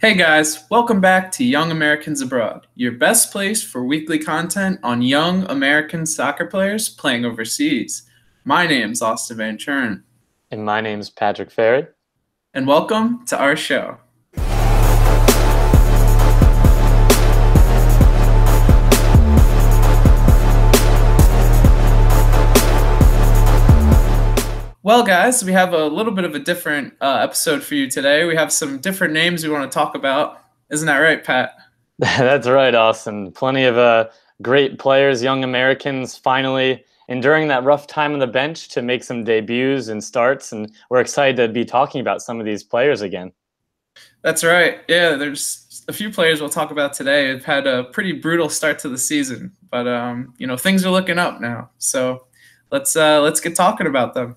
Hey guys, welcome back to Young Americans Abroad, your best place for weekly content on young American soccer players playing overseas. My name's Austin Van Churn. And my name's Patrick Ferry. And welcome to our show. Well, guys, we have a little bit of a different episode for you today. We have some different names we want to talk about. Isn't that right, Pat? That's right, Austin. Plenty of great players, young Americans, finally enduring that rough time on the bench to make some debuts and starts. And we're excited to be talking about some of these players again. That's right. Yeah, there's a few players we'll talk about today. They've had a pretty brutal start to the season, but things are looking up now. So let's get talking about them.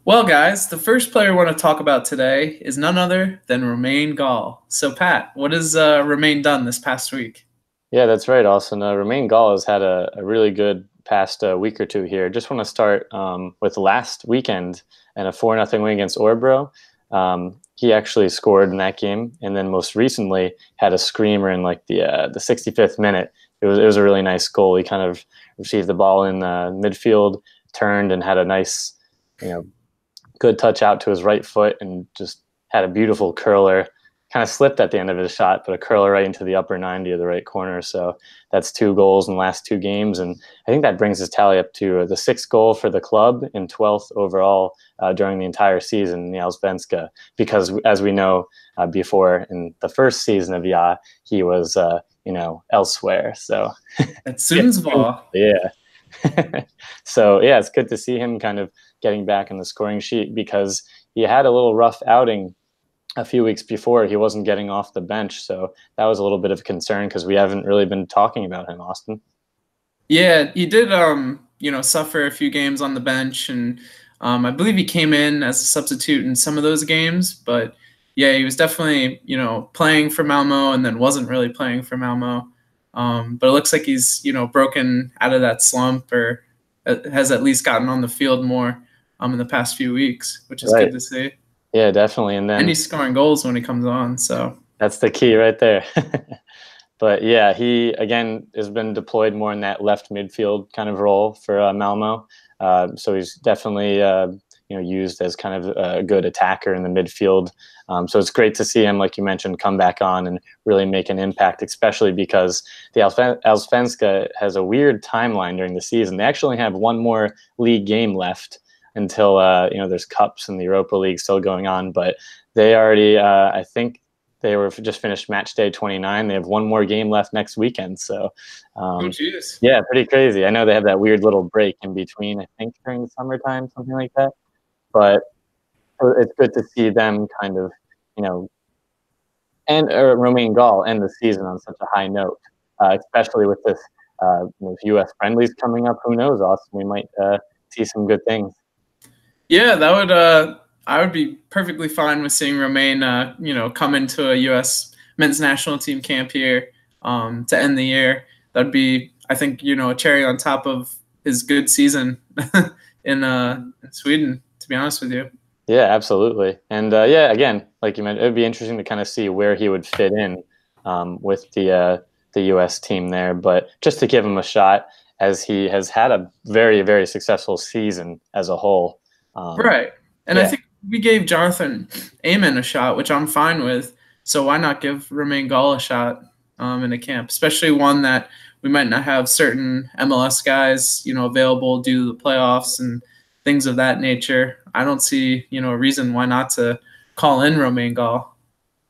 Well, guys, the first player we want to talk about today is none other than Romain Gall. So, Pat, what has Romain done this past week? Yeah, that's right, Austin. Romain Gall has had a really good past week or two here. Just want to start with last weekend and a 4-0 win against Örebro. He actually scored in that game, and then most recently had a screamer in like the 65th minute. It was a really nice goal. He kind of received the ball in midfield, turned, and had a nice, good touch out to his right foot and just had a beautiful curler. Kind of slipped at the end of his shot, but a curler right into the upper 90 of the right corner. So that's 2 goals in the last 2 games. And I think that brings his tally up to the 6th goal for the club and 12th overall during the entire season in the Allsvenskan. Because as we know before, in the first season of YA, he was, elsewhere. So at Sundsvall. Yeah. So, yeah, it's good to see him kind of getting back in the scoring sheet because he had a little rough outing a few weeks before. He wasn't getting off the bench, so that was a little bit of a concern because we haven't really been talking about him, Austin. Yeah, he did, suffer a few games on the bench, and I believe he came in as a substitute in some of those games, but yeah, he was definitely, playing for Malmo and then wasn't really playing for Malmo. But it looks like he's, broken out of that slump or has at least gotten on the field more in the past few weeks, which is good to see. Yeah, definitely. And he's scoring goals when he comes on. So that's the key right there. But yeah, he again has been deployed more in that left midfield kind of role for Malmo. So he's definitely used as kind of a good attacker in the midfield. So it's great to see him, like you mentioned, come back on and really make an impact, especially because the Allsvenskan has a weird timeline during the season. They actually have 1 more league game left until there's cups and the Europa League still going on. But they already, I think they were just finished match day 29. They have 1 more game left next weekend. So, yeah, pretty crazy. I know they have that weird little break in between, I think during the summertime, something like that. But it's good to see them kind of, and Romain Gall end the season on such a high note, especially with this U.S. friendlies coming up. Who knows, Austin? We might see some good things. Yeah, that would. I would be perfectly fine with seeing Romain, come into a U.S. men's national team camp here to end the year. That'd be, I think, a cherry on top of his good season in Sweden. To be honest with you. Yeah, absolutely. And again, like you mentioned, it would be interesting to kind of see where he would fit in with the U.S. team there. But just to give him a shot, as he has had a very, very successful season as a whole. Right. And I think we gave Jonathan Amon a shot, which I'm fine with. So why not give Romain Gall a shot in a camp, especially one that we might not have certain MLS guys, available due to the playoffs and things of that nature. I don't see, a reason why not to call in Romain Gall.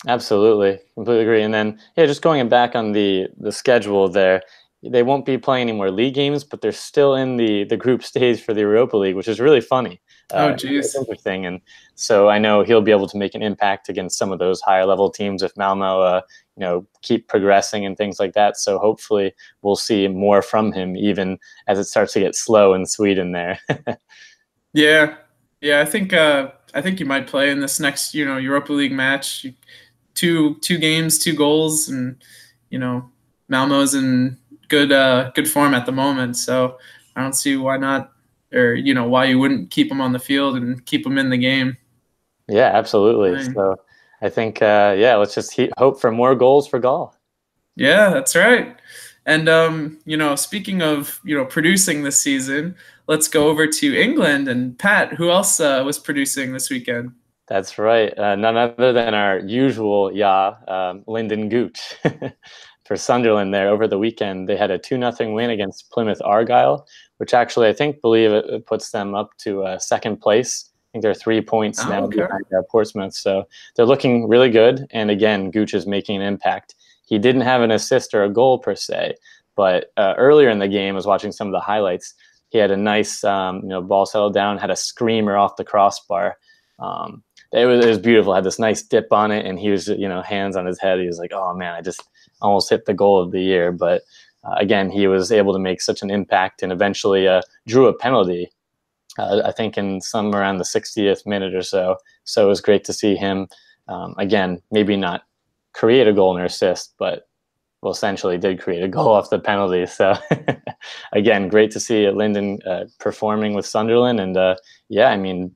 Absolutely. Completely agree. And then, just going back on the schedule there, they won't be playing any more league games, but they're still in the group stage for the Europa League, which is really funny. Oh, geez. It's interesting. And so I know he'll be able to make an impact against some of those higher level teams if Malmo, keep progressing and things like that. So hopefully we'll see more from him, even as it starts to get slow in Sweden there. Yeah. I think you might play in this next, Europa League match. 2 games, 2 goals, and Malmo's in good form at the moment. So I don't see why not, or why you wouldn't keep him on the field and keep him in the game. Yeah, absolutely. So I think, yeah, let's just hope for more goals for Gall. Yeah, that's right. And speaking of producing this season, let's go over to England. And Pat, who else was producing this weekend? That's right. None other than our usual Lynden Gooch for Sunderland there over the weekend. They had a 2-0 win against Plymouth Argyle, which actually I believe it puts them up to second place. I think they're 3 points now behind Portsmouth. So they're looking really good. And again, Gooch is making an impact. He didn't have an assist or a goal per se, but earlier in the game, I was watching some of the highlights. He had a nice ball settled down, had a screamer off the crossbar. It was beautiful. Had this nice dip on it, and he was, hands on his head. He was like, "Oh man, I just almost hit the goal of the year." But again, he was able to make such an impact, and eventually drew a penalty. I think in some around the 60th minute or so. So it was great to see him again. Maybe not create a goal or assist, but essentially did create a goal off the penalty. So again, great to see Lynden performing with Sunderland, and yeah, I mean,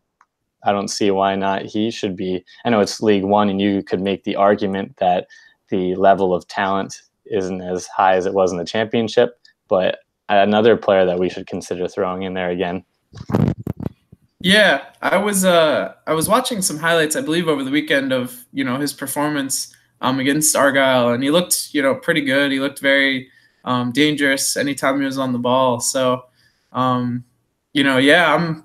I don't see why not he should be. I know it's League One, and you could make the argument that the level of talent isn't as high as it was in the Championship, but another player that we should consider throwing in there again. Yeah, I was watching some highlights, I believe, over the weekend of his performance against Argyle, and he looked pretty good. He looked very dangerous anytime he was on the ball. So yeah,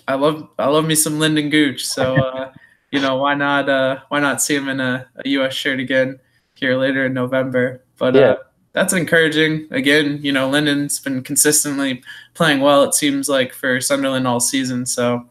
I love me some Lynden Gooch. So why not see him in a US shirt again here later in November? But yeah. That's encouraging. Again, Lynden's been consistently playing well, it seems like, for Sunderland all season. So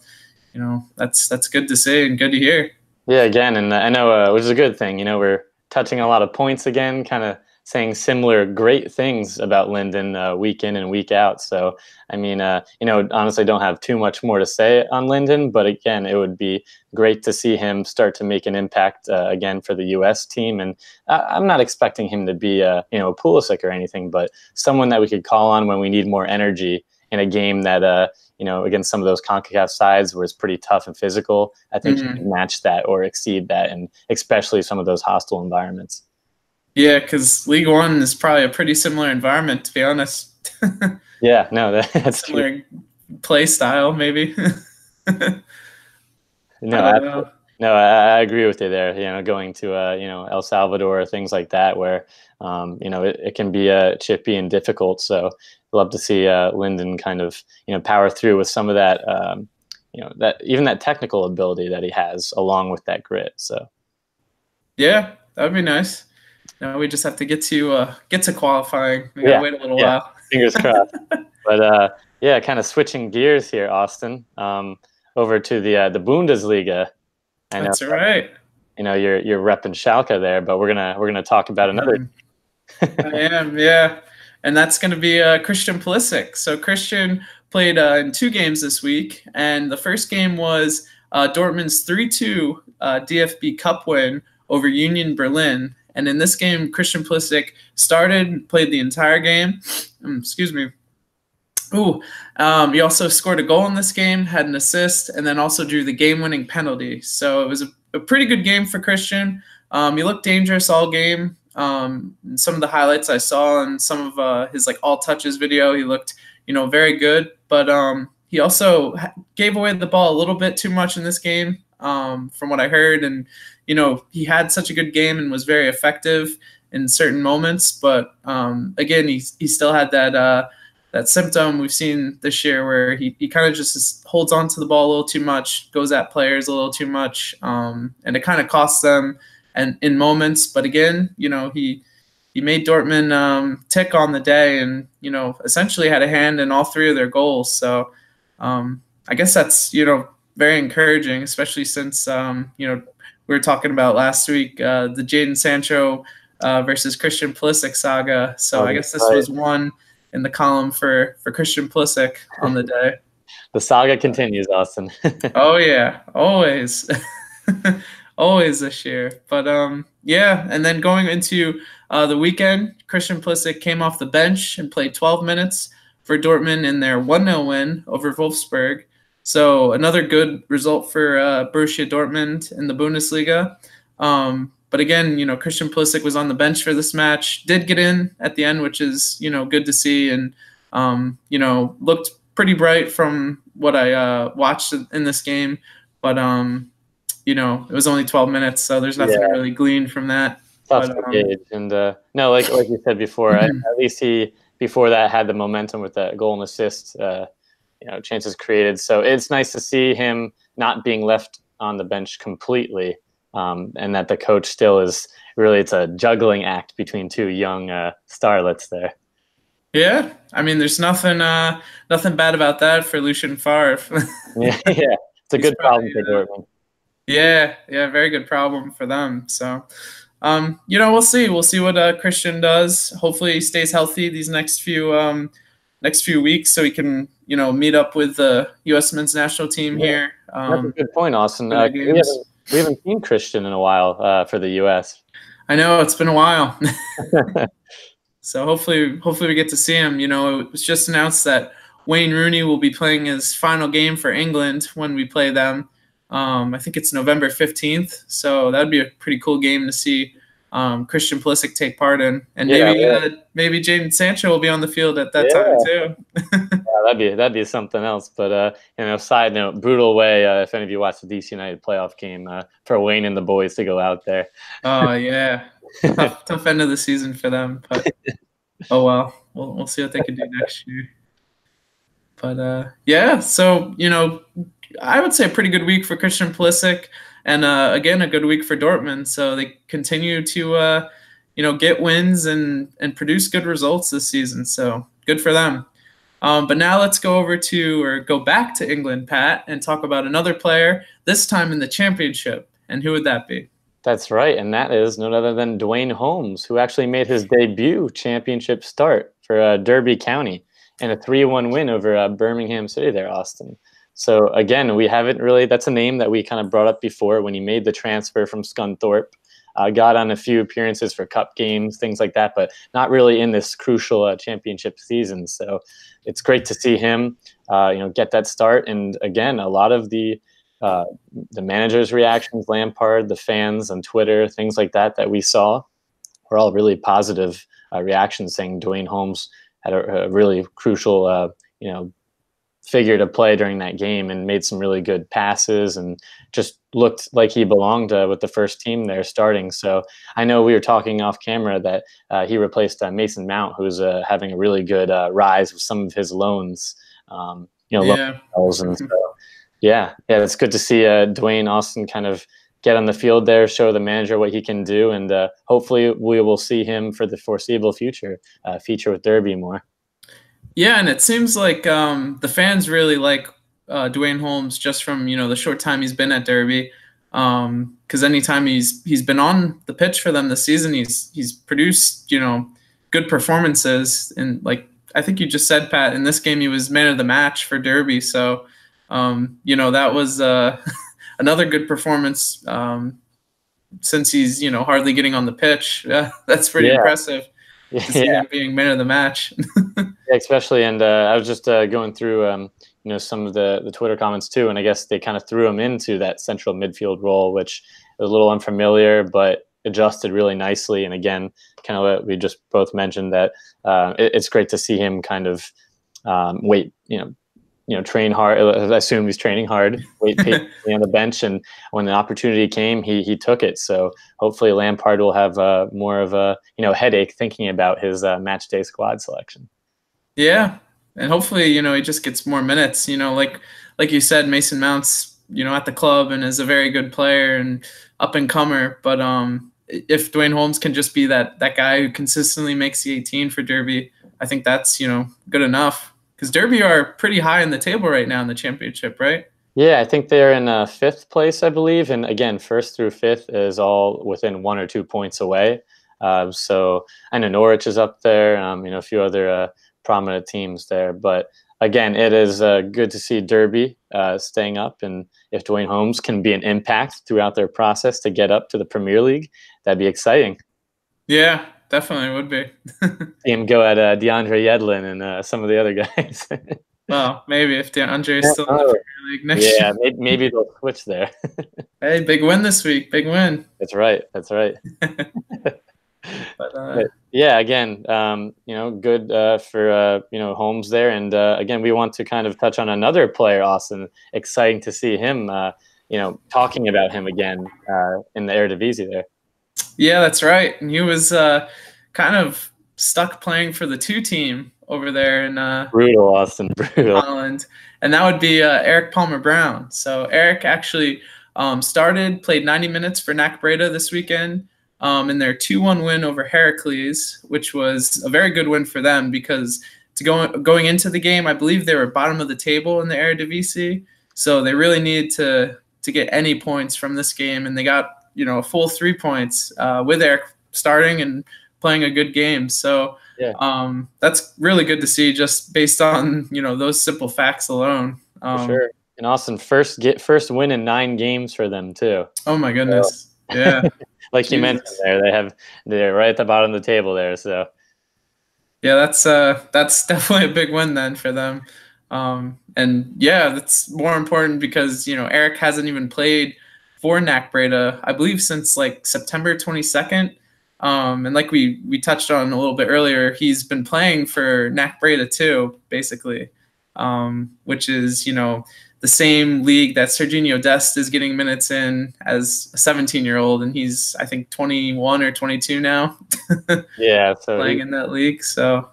that's good to see and good to hear. Yeah, again, and I know which is a good thing. We're touching a lot of points again, kind of saying similar great things about Lynden week in and week out. So, I mean, honestly, don't have too much more to say on Lynden, but again, it would be great to see him start to make an impact again for the U.S. team. And I'm not expecting him to be a Pulisic or anything, but someone that we could call on when we need more energy in a game that against some of those CONCACAF sides where it's pretty tough and physical. I think he can match that or exceed that, and especially some of those hostile environments. Yeah, because League One is probably a pretty similar environment, to be honest. Yeah, no, that's similar true. Play style, maybe. I agree with you there. Going to El Salvador or things like that, where it can be chippy and difficult. So love to see Lynden kind of power through with some of that that technical ability that he has along with that grit. So yeah, that'd be nice. No, we just have to get to qualifying. We gotta wait a little while. Fingers crossed. But yeah, kind of switching gears here, Austin, over to the Bundesliga. That's right. You're repping Schalke there, but we're gonna talk about another. I am, yeah, and that's gonna be Christian Pulisic. So Christian played in 2 games this week, and the first game was Dortmund's 3-2 DFB Cup win over Union Berlin. And in this game, Christian Pulisic started, played the entire game. Excuse me. He also scored a goal in this game, had an assist, and then also drew the game-winning penalty. So it was a pretty good game for Christian. He looked dangerous all game. Some of the highlights I saw and some of his all touches video, he looked very good. But he also gave away the ball a little bit too much in this game, from what I heard. And he had such a good game and was very effective in certain moments. But again, he still had that symptom we've seen this year where he kind of just holds on to the ball a little too much, goes at players a little too much, and it kind of costs them and in moments. But again, he made Dortmund tick on the day, and essentially had a hand in all 3 of their goals. So I guess that's very encouraging, especially since we were talking about last week the Jadon Sancho versus Christian Pulisic saga. So I guess this was one in the column for Christian Pulisic on the day. The saga continues, Austin. Oh yeah, always. Always this year. But yeah, and then going into the weekend, Christian Pulisic came off the bench and played 12 minutes for Dortmund in their 1-0 win over Wolfsburg. So another good result for Borussia Dortmund in the Bundesliga. But again, Christian Pulisic was on the bench for this match, did get in at the end, which is, good to see. And, looked pretty bright from what I watched in this game. But, it was only 12 minutes, so there's nothing to really glean from that. Tough to gauge. And no, like you said before, at least he, before that, had the momentum with that goal and assist, chances created. So it's nice to see him not being left on the bench completely. And that the coach still is really, it's a juggling act between two young starlets there. Yeah, I mean, there's nothing bad about that for Lucien Favre. yeah, it's a good problem for Dortmund. Yeah, very good problem for them. So, we'll see. We'll see what Christian does. Hopefully, he stays healthy these next few weeks, so he can meet up with the U.S. men's national team here. That's a good point, Austin. We haven't seen Christian in a while for the U.S. I know, it's been a while. So hopefully we get to see him. It was just announced that Wayne Rooney will be playing his final game for England when we play them. I think it's November 15th. So that would be a pretty cool game to see Christian Pulisic take part in. And maybe Jadon Sancho will be on the field at that time too. That'd be something else. But side note, brutal way. If any of you watched the DC United playoff game, for Wayne and the boys to go out there. Oh yeah, tough end of the season for them. But oh well, we'll see what they can do next year. But so I would say a pretty good week for Christian Pulisic, and again a good week for Dortmund. So they continue to get wins and produce good results this season. So good for them. But now let's go back to England, Pat, and talk about another player, this time in the championship. And who would that be? That's right, and that is none other than Duane Holmes, who actually made his debut championship start for Derby County and a 3-1 win over Birmingham City there, Austin. So again, we haven't really, that's a name that we kind of brought up before when he made the transfer from Scunthorpe. Got on a few appearances for cup games, things like that, but not really in this crucial championship season. So it's great to see him, get that start. And again, a lot of the manager's reactions, Lampard, the fans on Twitter, things like that we saw were all really positive reactions, saying Duane Holmes had a really crucial, figure to play during that game and made some really good passes and just looked like he belonged with the first team there starting. So I know we were talking off camera that he replaced Mason Mount, who's having a really good rise with some of his loans, and so it's good to see Duane Austin kind of get on the field there, show the manager what he can do, and hopefully we will see him for the foreseeable future feature with Derby more. Yeah, and it seems like the fans really like Duane Holmes just from the short time he's been at Derby, because anytime he's been on the pitch for them this season, he's produced good performances. And like I think you just said, Pat, in this game he was man of the match for Derby. So that was another good performance since he's hardly getting on the pitch. That's pretty impressive. To see him being man of the match. Especially, and I was just going through some of the Twitter comments too, and I guess they kind of threw him into that central midfield role, which is a little unfamiliar, but adjusted really nicely. And again, kind of what we just both mentioned, that it's great to see him kind of train hard. I assume he's training hard, wait patiently on the bench, and when the opportunity came, he took it. So hopefully Lampard will have more of a headache thinking about his match day squad selection. Yeah, and hopefully he just gets more minutes. Like you said, Mason Mount's at the club and is a very good player and up and comer. But if Duane Holmes can just be that guy who consistently makes the 18 for Derby, I think that's good enough. Because Derby are pretty high in the table right now in the championship, right? Yeah, I think they're in 5th place, I believe. And again, 1st through 5th is all within 1 or 2 points away. So I know Norwich is up there, a few other prominent teams there. But again, it is good to see Derby staying up. And if Duane Holmes can be an impact throughout their process to get up to the Premier League, that'd be exciting. Yeah. Definitely would be. See him go at DeAndre Yedlin and some of the other guys. Well, maybe if DeAndre is still in the Premier League next Yeah, year. maybe they'll switch there. Hey, big win this week. Big win. That's right. That's right. But yeah, again, good for Holmes there, and again, we want to kind of touch on another player, Austin. Exciting to see him, talking about him again in the Eredivisie there. Yeah, that's right. And he was kind of stuck playing for the 2 team over there in brutal, Austin, brutal. Holland, and that would be Erik Palmer-Brown. So Erik actually played 90 minutes for NAC Breda this weekend in their 2-1 win over Heracles, which was a very good win for them because going into the game, I believe they were bottom of the table in the Eredivisie, so they really needed to get any points from this game, and they got a full 3 points with Erik starting and playing a good game. So yeah. That's really good to see, just based on those simple facts alone. For sure. And Austin, first win in 9 games for them too. Oh my goodness. So. Yeah. Like you mentioned there, they're right at the bottom of the table there. So yeah, that's definitely a big win then for them. And yeah, that's more important because Erik hasn't even played for NAC Breda, I believe, since like September 22nd. And like we touched on a little bit earlier, he's been playing for NAC Breda too, basically, which is the same league that Sergino Dest is getting minutes in as a 17-year-old, and he's, I think, 21 or 22 now. Yeah, so playing in that league, so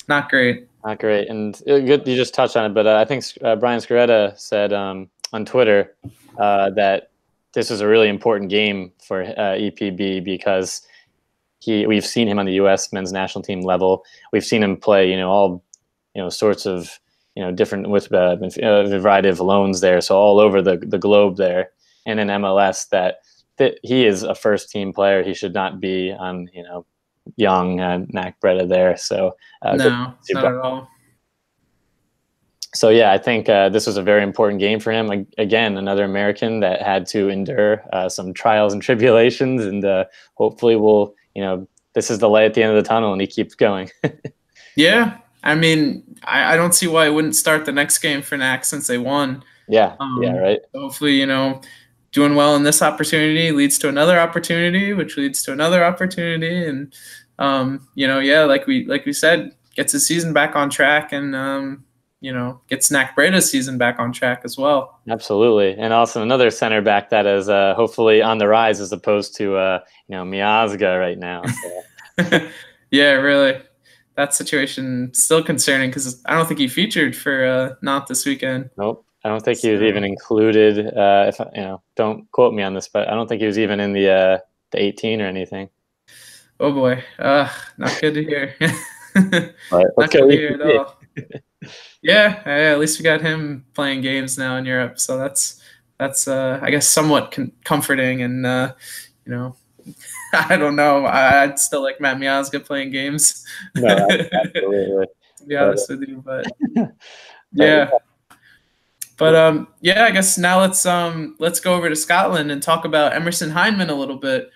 not great. Not great, and good you just touched on it, but I think Brian Scaretta said on Twitter that this was a really important game for EPB because we've seen him on the U.S. men's national team level. We've seen him play, all sorts of different with a variety of loans there, so all over the globe there, and in MLS that he is a first team player. He should not be on young NAC Breda there. So no, not at all. So yeah, I think this was a very important game for him. Again, another American that had to endure some trials and tribulations, and hopefully this is the light at the end of the tunnel, and he keeps going. Yeah. I mean, I don't see why it wouldn't start the next game for NAC since they won. Yeah, right. Hopefully, doing well in this opportunity leads to another opportunity, which leads to another opportunity, and like we said, gets his season back on track, and gets NAC Breda's season back on track as well. Absolutely, and also another center back that is hopefully on the rise as opposed to Miazga right now. So. Yeah, really. That situation still concerning because I don't think he featured for not this weekend. Nope, I don't think he was even included. If don't quote me on this, but I don't think he was even in the 18 or anything. Oh boy, not good to hear. Not good to hear at all. Yeah, at least we got him playing games now in Europe, so that's I guess somewhat comforting, and I don't know. I'd still like Matt Miazga playing games. No, absolutely. To be honest with you, but yeah. But yeah, I guess now let's go over to Scotland and talk about Emerson Hyndeman a little bit,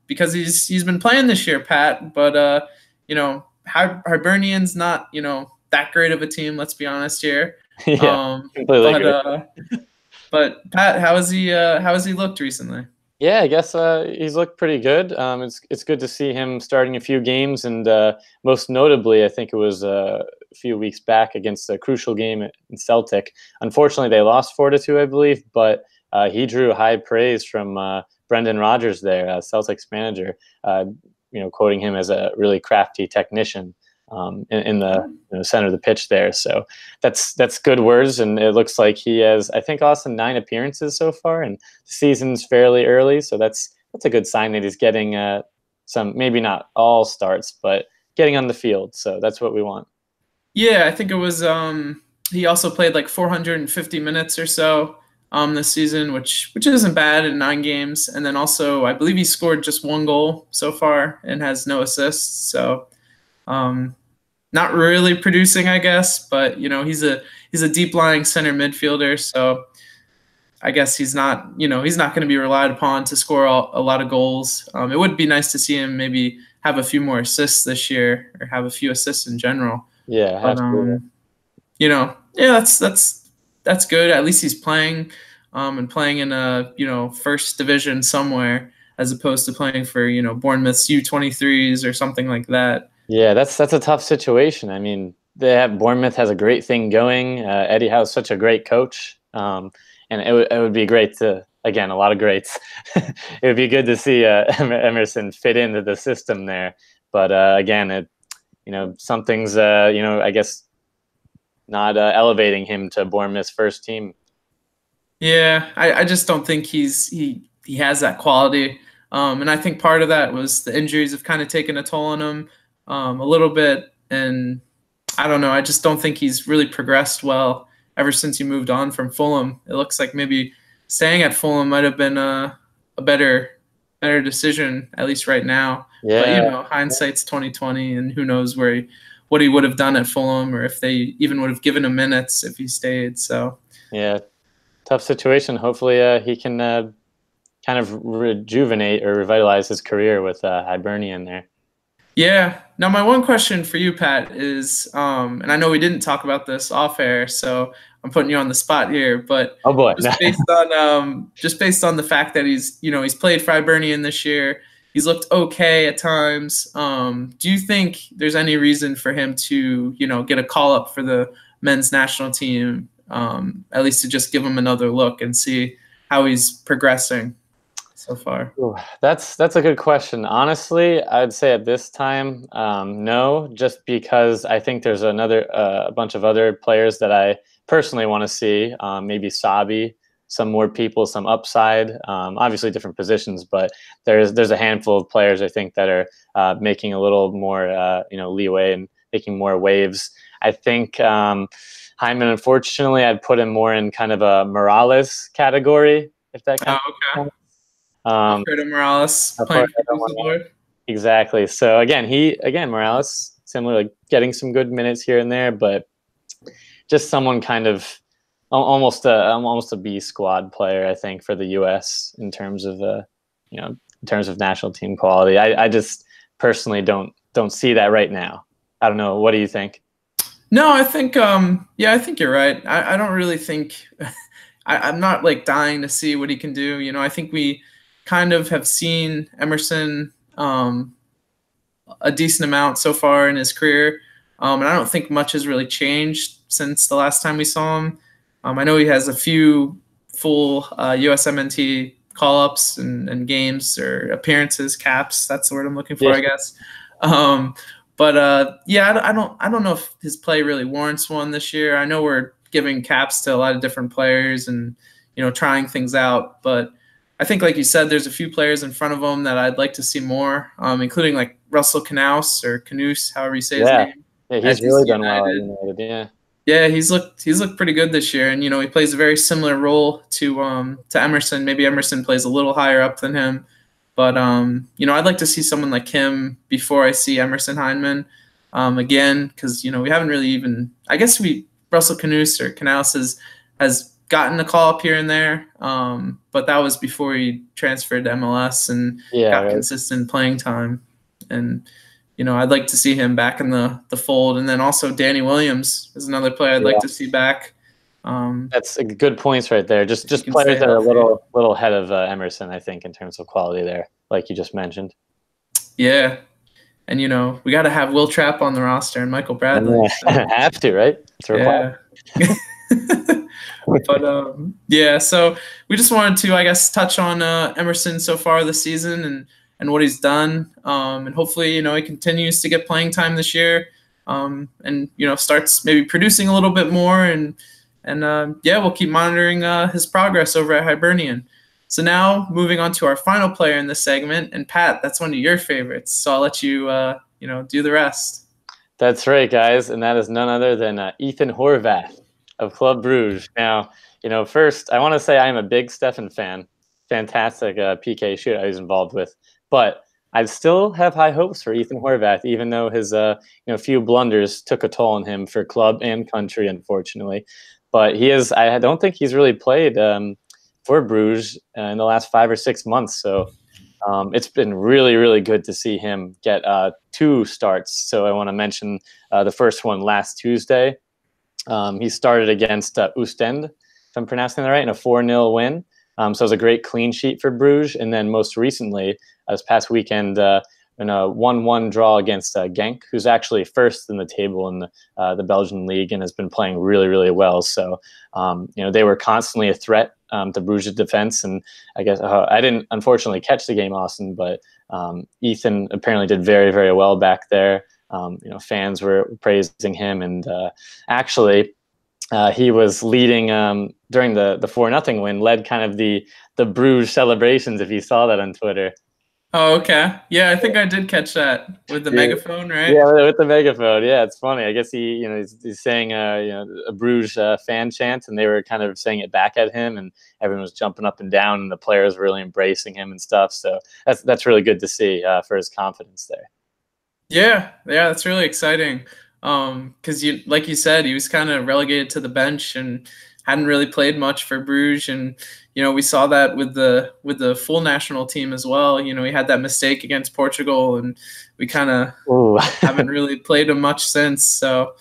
because he's been playing this year, Pat. But Hibernian's not that great of a team. Let's be honest here. Yeah, completely agree. But Pat, how has he looked recently? Yeah, I guess he's looked pretty good. It's good to see him starting a few games, and most notably, I think it was a few weeks back against a crucial game in Celtic. Unfortunately, they lost 4-2, I believe, but he drew high praise from Brendan Rodgers there, Celtic's manager, quoting him as a really crafty technician in the center of the pitch there. So that's good words, and it looks like he has, I think, Austin, 9 appearances so far, and the season's fairly early, so that's a good sign that he's getting some, maybe not all starts, but getting on the field. So that's what we want. Yeah, I think it was he also played like 450 minutes or so this season, which isn't bad in 9 games, and then also I believe he scored just 1 goal so far and has no assists. So not really producing, I guess, but he's a deep lying center midfielder, so I guess he's not going to be relied upon to score a lot of goals. It would be nice to see him maybe have a few more assists this year, or have a few assists in general. Yeah, absolutely. Yeah, that's good. At least he's playing, and playing in a first division somewhere, as opposed to playing for Bournemouth's U23s or something like that. Yeah, that's a tough situation. I mean, Bournemouth has a great thing going. Eddie Howe's such a great coach, and it would be great to, again, a lot of greats. It would be good to see Emerson fit into the system there. But again, something's I guess not elevating him to Bournemouth's first team. Yeah, I just don't think he has that quality. And I think part of that was the injuries have kind of taken a toll on him, a little bit. And I don't know. I just don't think he's really progressed well ever since he moved on from Fulham. It looks like maybe staying at Fulham might have been a better decision, at least right now. But Yeah, hindsight's 2020, and who knows what he would have done at Fulham, or if they even would have given him minutes if he stayed. So yeah, tough situation. Hopefully, he can kind of rejuvenate or revitalize his career with Hibernian there. yeah. Now, my one question for you, Pat, is, and I know we didn't talk about this off air, so I'm putting you on the spot here, but Oh boy, just based on the fact that he's played for Hibernian this year, he's looked okay at times. Do you think there's any reason for him to get a call up for the men's national team, at least to just give him another look and see how he's progressing so far? Ooh, that's a good question. Honestly, I'd say at this time, no, just because I think there's a bunch of other players that I personally want to see. Maybe Sabbi, some more people, some upside. Obviously, different positions, but there's a handful of players I think that are making a little more leeway and making more waves. I think Hyman, unfortunately, I'd put him more in kind of a Morales category, if that kind Oh, of okay. sense. Um, Alfredo Morales playing for Dusseldorf. exactly. So again, Morales, similar, like getting some good minutes here and there, but just someone kind of almost a B squad player, I think, for the U.S. in terms of in terms of national team quality. I just personally don't see that right now. I don't know. What do you think? No, I think I think you're right. I don't really think I'm not like dying to see what he can do. I think we kind of have seen Emerson a decent amount so far in his career. And I don't think much has really changed since the last time we saw him. I know he has a few full USMNT call-ups and games or appearances, caps. That's the word I'm looking for, Yeah. I guess. But I don't know if his play really warrants one this year. I know we're giving caps to a lot of different players and trying things out, but I think, like you said, there's a few players in front of him that I'd like to see more, including like Russell Knaus or Knaus, however you say his name. Yeah, At he's DC really done well at United. United. Yeah. Yeah, he's looked pretty good this year, and he plays a very similar role to Emerson. Maybe Emerson plays a little higher up than him, but I'd like to see someone like him before I see Emerson Hyndeman again, because we haven't really even. I guess Russell Knaus or Knaus has gotten a call up here and there, but that was before he transferred to MLS and Yeah. got Right. consistent playing time. And I'd like to see him back in the fold. And then also Danny Williams is another player I'd like to see back. That's a good points right there. Just players that are a little ahead of Emerson, I think, in terms of quality there, like you just mentioned. Yeah. And we got to have Will Trapp on the roster and Michael Bradley. Yeah. So. Have to, right? It's required. Yeah. But so we just wanted to, I guess, touch on Emerson so far this season and what he's done, and hopefully he continues to get playing time this year, and starts maybe producing a little bit more, and we'll keep monitoring his progress over at Hibernian. So now moving on to our final player in this segment, and Pat, that's one of your favorites, so I'll let you do the rest. That's right, guys, and that is none other than Ethan Horvath of Club Brugge. Now, first, I want to say I am a big Stefan fan. Fantastic PK shootout he's involved with. But I still have high hopes for Ethan Horvath, even though his few blunders took a toll on him for club and country, unfortunately. But I don't think he's really played for Bruges in the last 5 or 6 months. So it's been really, really good to see him get 2 starts. So I want to mention the first one last Tuesday He started against Oostende, if I'm pronouncing that right, in a 4-0 win. So it was a great clean sheet for Bruges. And then most recently, this past weekend, in a 1-1 draw against Genk, who's actually first in the table in the Belgian league and has been playing really, really well. So, they were constantly a threat to Bruges' defense. And I guess I didn't, unfortunately, catch the game, Austin, but Ethan apparently did very, very well back there. Fans were praising him. And actually, he was leading during the 4-0 win, led kind of the Bruges celebrations, if you saw that on Twitter. Oh, okay. Yeah, I think I did catch that with the megaphone, right? Yeah, with the megaphone. Yeah, it's funny. I guess he's saying a Bruges fan chant, and they were kind of saying it back at him, and everyone was jumping up and down, and the players were really embracing him and stuff. So that's really good to see for his confidence there. Yeah, that's really exciting. Because like you said, he was kind of relegated to the bench and hadn't really played much for Bruges, and we saw that with the full national team as well. He had that mistake against Portugal, and we kind of haven't really played him much since. So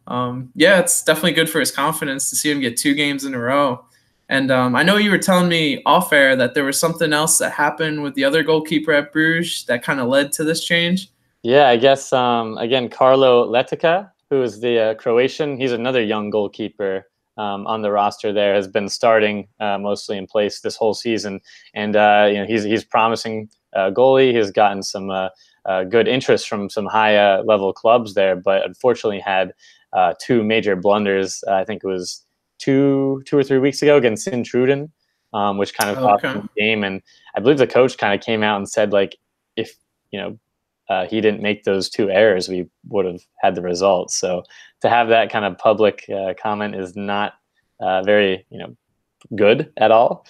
it's definitely good for his confidence to see him get 2 games in a row. And I know you were telling me off air that there was something else that happened with the other goalkeeper at Bruges that kind of led to this change. Yeah, I guess again, Carlo Letica, who is the Croatian, he's another young goalkeeper on the roster there, has been starting mostly in place this whole season, and he's promising goalie. He's gotten some good interest from some high level clubs there, but unfortunately had 2 major blunders. I think it was two or 3 weeks ago against Sint-Truiden, which kind of cost him the game. And I believe the coach kind of came out and said, like, if he didn't make those 2 errors, we would have had the result. So to have that kind of public comment is not very, good at all.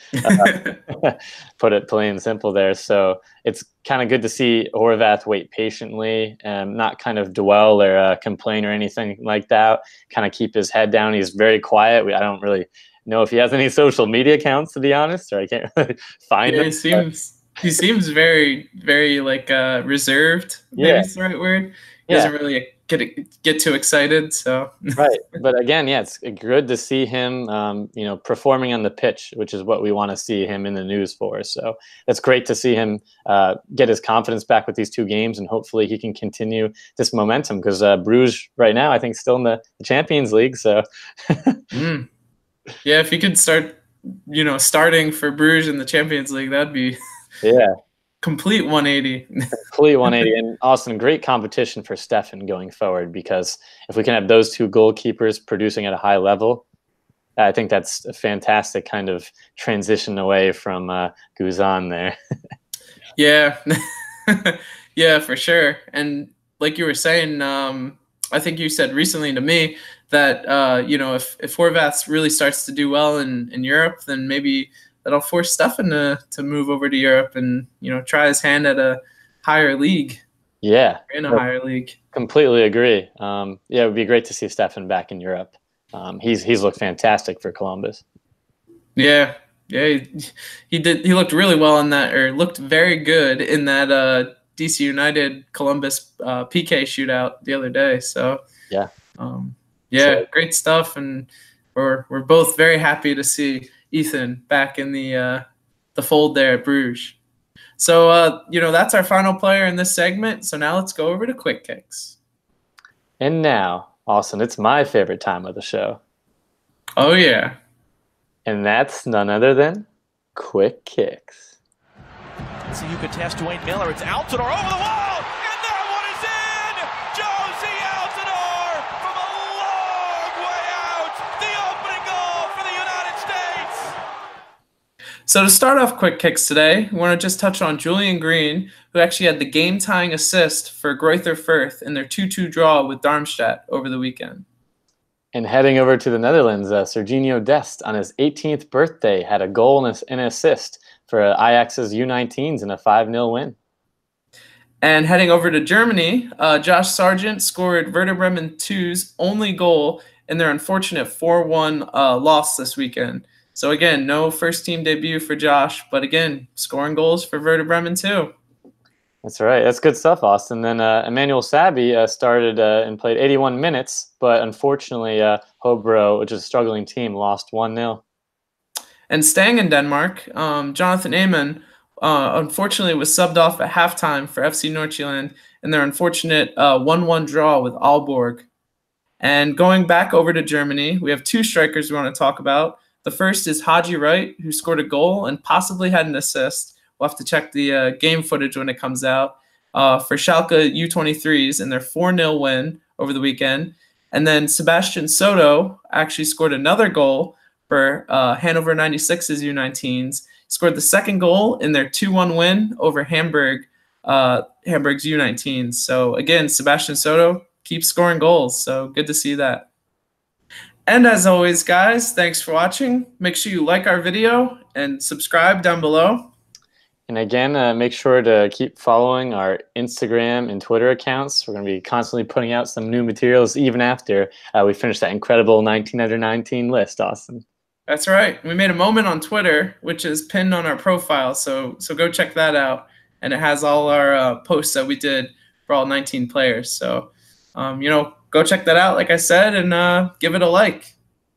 Put it plain and simple there. So it's kind of good to see Horvath wait patiently and not kind of dwell or complain or anything like that. Kind of keep his head down. He's very quiet. I don't really know if he has any social media accounts, to be honest, or I can't really find him. He seems very, very reserved. Maybe it's the right word. He doesn't really get too excited. So right, but again, it's good to see him, performing on the pitch, which is what we want to see him in the news for. So it's great to see him get his confidence back with these 2 games, and hopefully he can continue this momentum, because Bruges right now, I think, still in the Champions League. So yeah, if he could start, starting for Bruges in the Champions League, that'd be. Yeah. Complete 180. Complete 180. And Austin, great competition for Stefan going forward, because if we can have those 2 goalkeepers producing at a high level, I think that's a fantastic kind of transition away from Guzan there. Yeah. Yeah, for sure. And like you were saying, I think you said recently to me that, if Horvath really starts to do well in Europe, then maybe that'll force Stefan to move over to Europe and, try his hand at a higher league. Yeah. In a higher league. Completely agree. It would be great to see Stefan back in Europe. He's looked fantastic for Columbus. Yeah. Yeah. He did. He looked really well in that, or looked very good in that DC United Columbus PK shootout the other day. So yeah. Great stuff. And we're both very happy to see Ethan back in the fold there at Bruges. So, that's our final player in this segment. So now let's go over to Quick Kicks. And now, Austin, it's my favorite time of the show. Oh, yeah. And that's none other than Quick Kicks. So you could test Dwayne Miller. It's Altidore over the wall. And that one is in! Josie Altidore from a long way out. The opening goal for the United States. So to start off Quick Kicks today, we want to just touch on Julian Green, who actually had the game-tying assist for Greuther Fürth in their 2-2 draw with Darmstadt over the weekend. And heading over to the Netherlands, Sergino Dest on his 18th birthday had a goal and an assist for Ajax's U19s in a 5-0 win. And heading over to Germany, Josh Sargent scored Werder Bremen 2's only goal in their unfortunate 4-1 loss this weekend. So again, no first-team debut for Josh, but again, scoring goals for Werder Bremen too. That's right. That's good stuff, Austin. Then Emmanuel Sabbi started and played 81 minutes, but unfortunately, Hobro, which is a struggling team, lost 1-0. And staying in Denmark, Jonathan Amon unfortunately was subbed off at halftime for FC Nordsjælland in their unfortunate 1-1 draw with Aalborg. And going back over to Germany, we have two strikers we want to talk about. The first is Haji Wright, who scored a goal and possibly had an assist. We'll have to check the game footage when it comes out for Schalke U23s in their 4-0 win over the weekend. And then Sebastian Soto actually scored another goal for Hannover 96's U19s. He scored the second goal in their 2-1 win over Hamburg's U19s. So again, Sebastian Soto keeps scoring goals. So good to see that. And as always, guys, thanks for watching. Make sure you like our video and subscribe down below. And again, make sure to keep following our Instagram and Twitter accounts. We're going to be constantly putting out some new materials even after we finish that incredible 19 under 19 list, Austin. That's right. We made a moment on Twitter, which is pinned on our profile. So go check that out. And it has all our posts that we did for all 19 players. So, go check that out, like I said, and give it a like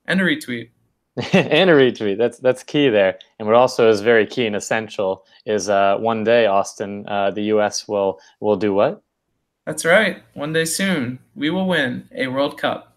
and a retweet. And a retweet. That's key there. And what also is very key and essential is one day, Austin, the U.S. will do what? That's right. One day soon, we will win a World Cup.